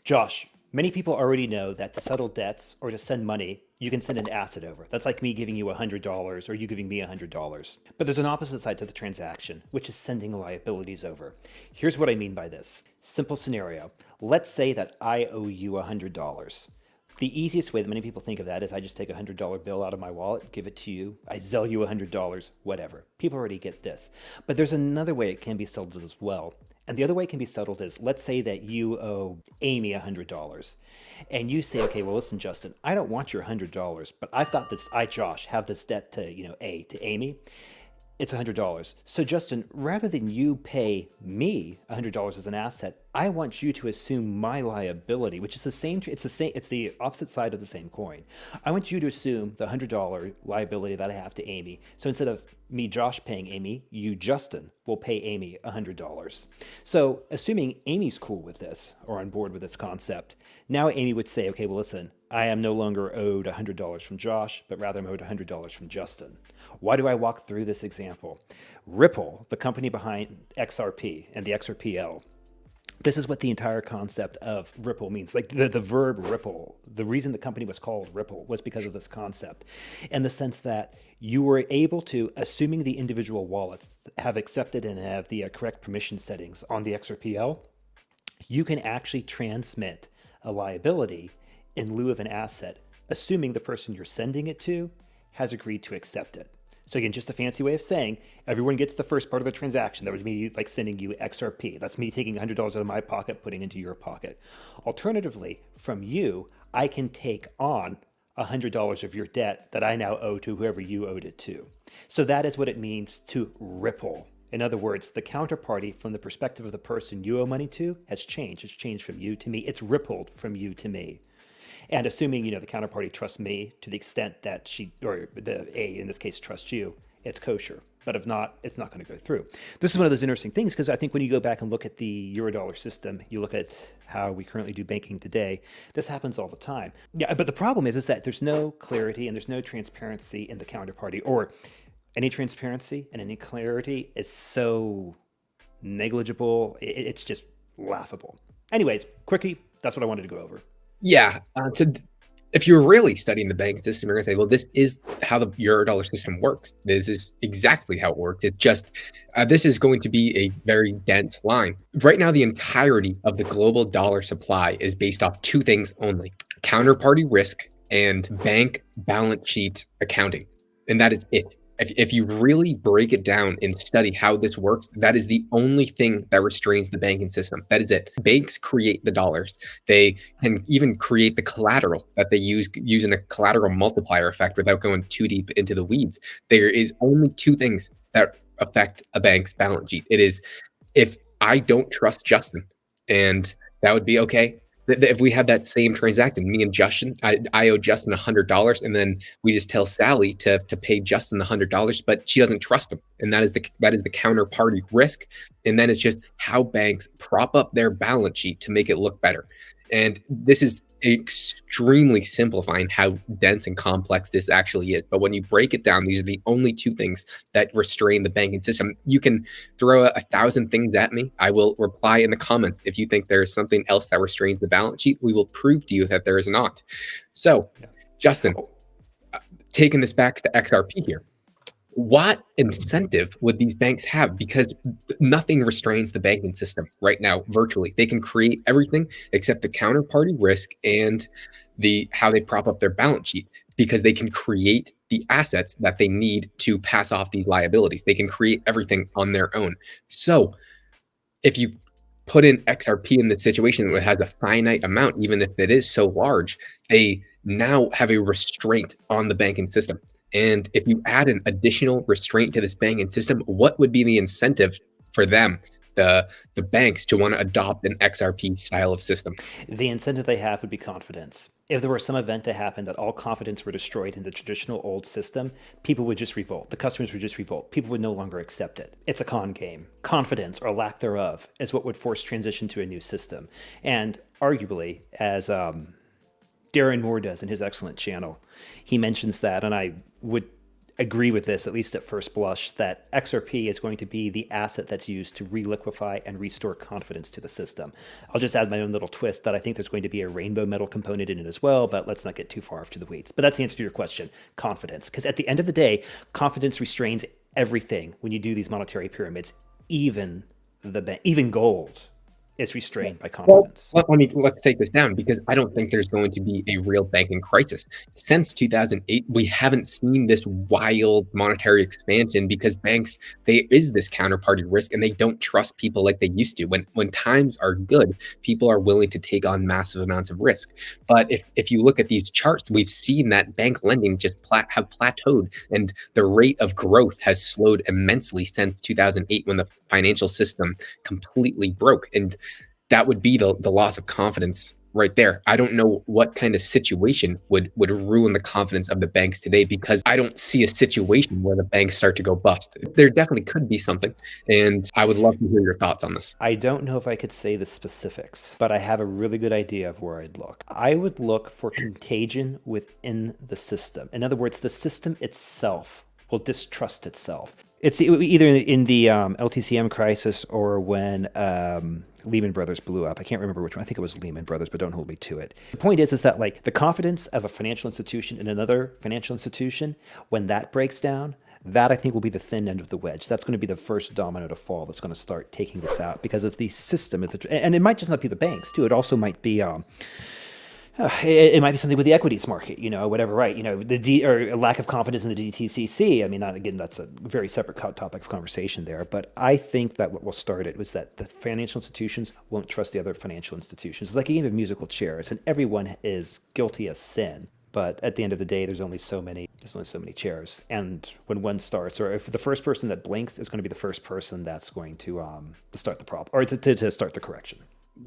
Josh, many people already know that to settle debts or to send money, you can send an asset over. That's like me giving you $100 or you giving me $100. But there's an opposite side to the transaction, which is sending liabilities over. Here's what I mean by this. Simple scenario. Let's say that I owe you $100. The easiest way that many people think of that is I just take a $100 bill out of my wallet, give it to you, I sell you $100, whatever. People already get this. But there's another way it can be settled as well. And the other way it can be settled is, let's say that you owe Amy $100 and you say, okay, well, listen, Justin, I don't want your $100, but I've got this, I, Josh, have this debt to, to Amy. It's $100. So Justin, rather than you pay me $100 as an asset, I want you to assume my liability, which is the same, it's the opposite side of the same coin. I want you to assume the $100 liability that I have to Amy. So instead of me, Josh, paying Amy, you, Justin, will pay Amy $100. So assuming Amy's cool with this or on board with this concept, now Amy would say, okay, well, listen, I am no longer owed $100 from Josh, but rather I'm owed $100 from Justin. Why do I walk through this example? Ripple, the company behind XRP and the XRPL, this is what the entire concept of Ripple means. Like the verb ripple, the reason the company was called Ripple was because of this concept, in the sense that you were able to, assuming the individual wallets have accepted and have the correct permission settings on the XRPL, you can actually transmit a liability in lieu of an asset, assuming the person you're sending it to has agreed to accept it. So again, just a fancy way of saying everyone gets the first part of the transaction. That would be like sending you XRP. That's me taking $100 out of my pocket, putting into your pocket. Alternatively, from you, I can take on $100 of your debt that I now owe to whoever you owed it to. So that is what it means to ripple. In other words, the counterparty from the perspective of the person you owe money to has changed. It's changed from you to me. It's rippled from you to me. And assuming, the counterparty trusts me to the extent that she, or the A in this case, trusts you, it's kosher. But if not, it's not going to go through. This is one of those interesting things because I think when you go back and look at the Eurodollar system, you look at how we currently do banking today, this happens all the time. Yeah, but the problem is that there's no clarity and there's no transparency in the counterparty, or any transparency and any clarity is so negligible. It's just laughable. Anyways, quickie, that's what I wanted to go over. Yeah. If you're really studying the banking system, you're going to say, well, this is how the Eurodollar system works. This is exactly how it works. It's just, this is going to be a very dense line. Right now, the entirety of the global dollar supply is based off two things only: counterparty risk and bank balance sheet accounting. And that is it. If you really break it down and study how this works, that is the only thing that restrains the banking system. That is it. Banks create the dollars. They can even create the collateral that they use using a collateral multiplier effect without going too deep into the weeds. There is only two things that affect a bank's balance sheet. It is if I don't trust Justin, and that would be okay. If we have that same transaction, me and Justin, I owe Justin $100, and then we just tell Sally to pay Justin the $100, but she doesn't trust him, and that is the counterparty risk. And then it's just how banks prop up their balance sheet to make it look better. And this is extremely simplifying how dense and complex this actually is. But when you break it down, these are the only two things that restrain the banking system. You can throw 1,000 things at me. I will reply in the comments. If you think there is something else that restrains the balance sheet, we will prove to you that there is not. So, Justin, taking this back to XRP here, what incentive would these banks have? Because nothing restrains the banking system right now, virtually. They can create everything except the counterparty risk and how they prop up their balance sheet, because they can create the assets that they need to pass off these liabilities. They can create everything on their own. So if you put in XRP in the situation that has a finite amount, even if it is so large, they now have a restraint on the banking system. And if you add an additional restraint to this banking system, what would be the incentive for them, the banks, to want to adopt an XRP style of system? The incentive they have would be confidence. If there were some event to happen that all confidence were destroyed in the traditional old system, people would just revolt. The customers would just revolt. People would no longer accept it. It's a con game. Confidence, or lack thereof, is what would force transition to a new system. And arguably, as Darren Moore does in his excellent channel, he mentions that, and I would agree with this, at least at first blush, that XRP is going to be the asset that's used to reliquify and restore confidence to the system. I'll just add my own little twist that I think there's going to be a rainbow metal component in it as well, but let's not get too far off to the weeds. But that's the answer to your question, confidence. Because at the end of the day, confidence restrains everything when you do these monetary pyramids, even gold is restrained by confidence. Well, let's take this down, because I don't think there's going to be a real banking crisis. Since 2008, we haven't seen this wild monetary expansion because banks, there is this counterparty risk and they don't trust people like they used to. When times are good, people are willing to take on massive amounts of risk. But if you look at these charts, we've seen that bank lending just have plateaued, and the rate of growth has slowed immensely since 2008, when the financial system completely broke. And that would be the loss of confidence right there. I don't know what kind of situation would ruin the confidence of the banks today, because I don't see a situation where the banks start to go bust. There definitely could be something, and I would love to hear your thoughts on this. I don't know if I could say the specifics, but I have a really good idea of where I'd look. I would look for contagion within the system. In other words, the system itself will distrust itself. It's either in the LTCM crisis or when Lehman Brothers blew up. I can't remember which one. I think it was Lehman Brothers, but don't hold me to it. The point is that like the confidence of a financial institution in another financial institution, when that breaks down, that I think will be the thin end of the wedge. That's going to be the first domino to fall that's going to start taking this out, because of the system. And it might just not be the banks too. It also might be it might be something with the equities market, whatever, right? Or a lack of confidence in the DTCC. I mean, again, that's a very separate topic of conversation there. But I think that what will start it was that the financial institutions won't trust the other financial institutions. It's like a game of musical chairs, and everyone is guilty of sin. But at the end of the day, there's only so many chairs. And when one starts, or if the first person that blinks is going to be the first person that's going to start the problem, or to start the correction.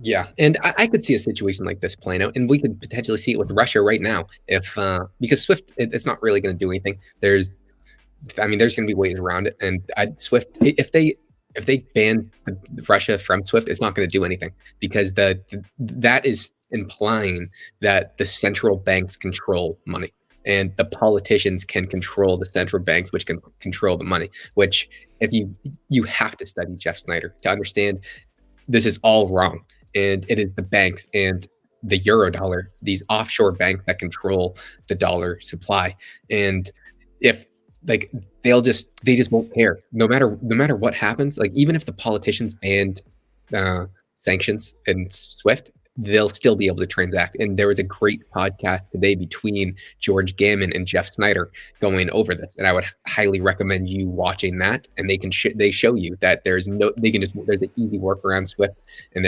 Yeah, and I could see a situation like this playing out, and we could potentially see it with Russia right now, if because SWIFT, it's not really going to do anything. There's going to be ways around it, and SWIFT, if they ban Russia from SWIFT, it's not going to do anything, because that is implying that the central banks control money, and the politicians can control the central banks, which can control the money. Which, if you have to study Jeff Snyder to understand, this is all wrong. And it is the banks and the Eurodollar, these offshore banks, that control the dollar supply. And if they just won't care, no matter what happens. Like, even if the politicians banned sanctions and SWIFT, they'll still be able to transact. And there was a great podcast today between George Gammon and Jeff Snyder going over this, and I would highly recommend you watching that. And they show you that there's an easy workaround SWIFT, and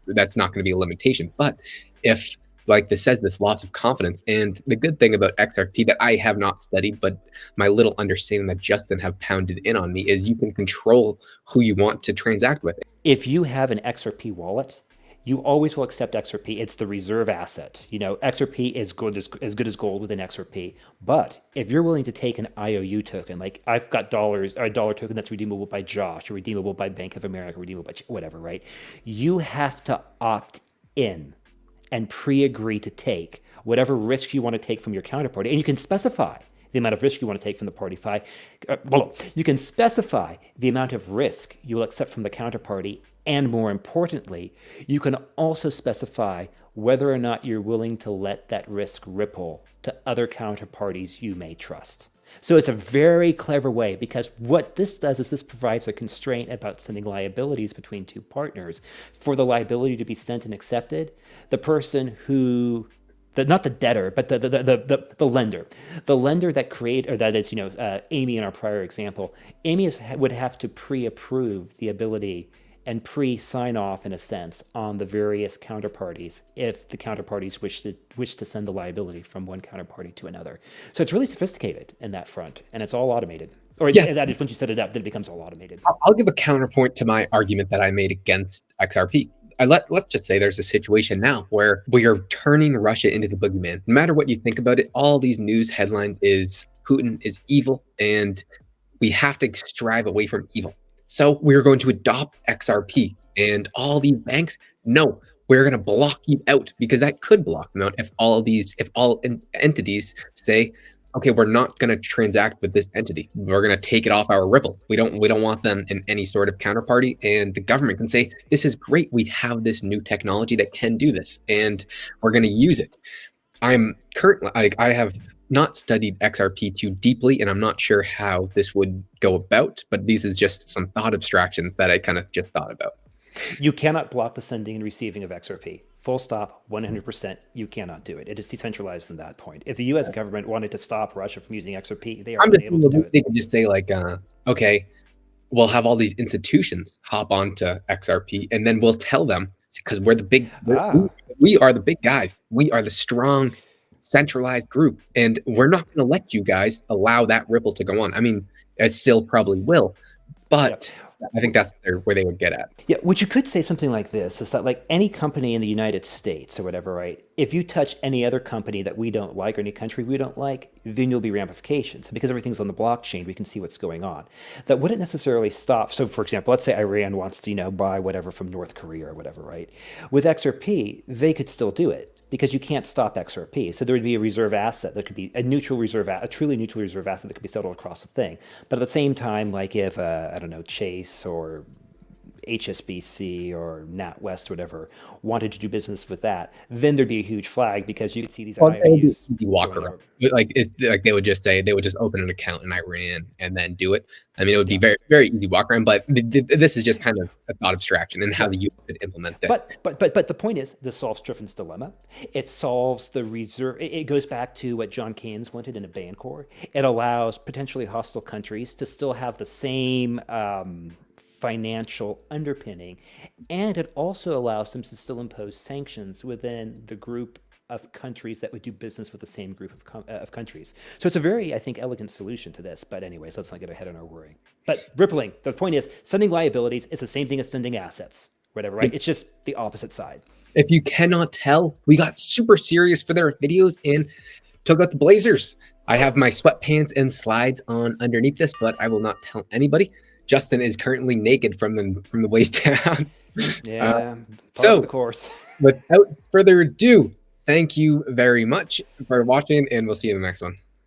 that's not going to be a limitation. But if, like this says, this loss of confidence, and the good thing about XRP that I have not studied, but my little understanding that Justin have pounded in on me, is you can control who you want to transact with. If you have an XRP wallet, you always will accept XRP. It's the reserve asset. XRP is as good as gold within XRP. But if you're willing to take an IOU token, like I've got dollars, or a dollar token that's redeemable by Josh, or redeemable by Bank of America, redeemable by whatever, right? You have to opt in and pre-agree to take whatever risk you want to take from your counterparty. And you can specify the amount of risk you want to take from the party. You can specify the amount of risk you will accept from the counterparty. And more importantly, you can also specify whether or not you're willing to let that risk ripple to other counterparties you may trust. So it's a very clever way, because what this does is this provides a constraint about sending liabilities between two partners. For the liability to be sent and accepted, the person who, not the debtor, but the lender that that is, Amy in our prior example, Amy would have to pre-approve the ability and pre-sign off, in a sense, on the various counterparties if the counterparties wish to send the liability from one counterparty to another. So it's really sophisticated in that front, and it's all automated. That is, once you set it up, then it becomes all automated. I'll give a counterpoint to my argument that I made against XRP. Let's just say there's a situation now where we are turning Russia into the boogeyman. No matter what you think about it, all these news headlines is Putin is evil, and we have to strive away from evil. So we're going to adopt XRP, and all these banks, no, we're going to block you out, because that could block them out if all entities say, okay, we're not going to transact with this entity. We're going to take it off our Ripple. We don't want them in any sort of counterparty. And the government can say, this is great. We have this new technology that can do this, and we're going to use it. I'm currently, I have not studied XRP too deeply, and I'm not sure how this would go about, but these is just some thought abstractions that I kind of just thought about. You cannot block the sending and receiving of XRP. Full stop, 100%. You cannot do it. It is decentralized in that point. If the U.S. government wanted to stop Russia from using XRP, they are able to do it. They could just say like, okay, we'll have all these institutions hop onto XRP, and then we'll tell them, because we're the big, we are the big guys. We are the strong, centralized group, and we're not going to let you guys allow that Ripple to go on. I mean, it still probably will, but I think that's where they would get at. Yeah, what you could say something like this is that, like, any company in the United States or whatever, right? If you touch any other company that we don't like or any country we don't like, then there'll be ramifications. Because everything's on the blockchain, we can see what's going on. That wouldn't necessarily stop. So, for example, let's say Iran wants to, buy whatever from North Korea or whatever, right? With XRP, they could still do it because you can't stop XRP. So there would be a reserve asset that could be a neutral reserve, a truly neutral reserve asset that could be settled across the thing. But at the same time, like if, I don't know, Chase or HSBC or NatWest or whatever wanted to do business with that, then there'd be a huge flag because you could see these IOUs. Walk around. Like they would just open an account in Iran and then do it. I mean, it would be very, very easy walk around, but this is just kind of a thought abstraction and how the U.S. could implement that. But the point is, this solves Triffin's dilemma. It solves the reserve. It goes back to what John Keynes wanted in a Bancor. It allows potentially hostile countries to still have the same financial underpinning, and it also allows them to still impose sanctions within the group of countries that would do business with the same group of countries. So it's a very, I think, elegant solution to this. But anyways, let's not get ahead on our worrying. But rippling, the point is, sending liabilities is the same thing as sending assets, whatever, right? It's just the opposite side. If you cannot tell, we got super serious for their videos and took out the blazers. I have my sweatpants and slides on underneath this, but I will not tell anybody. Justin is currently naked from the waist down. Yeah. So, of course. Without further ado, thank you very much for watching, and we'll see you in the next one.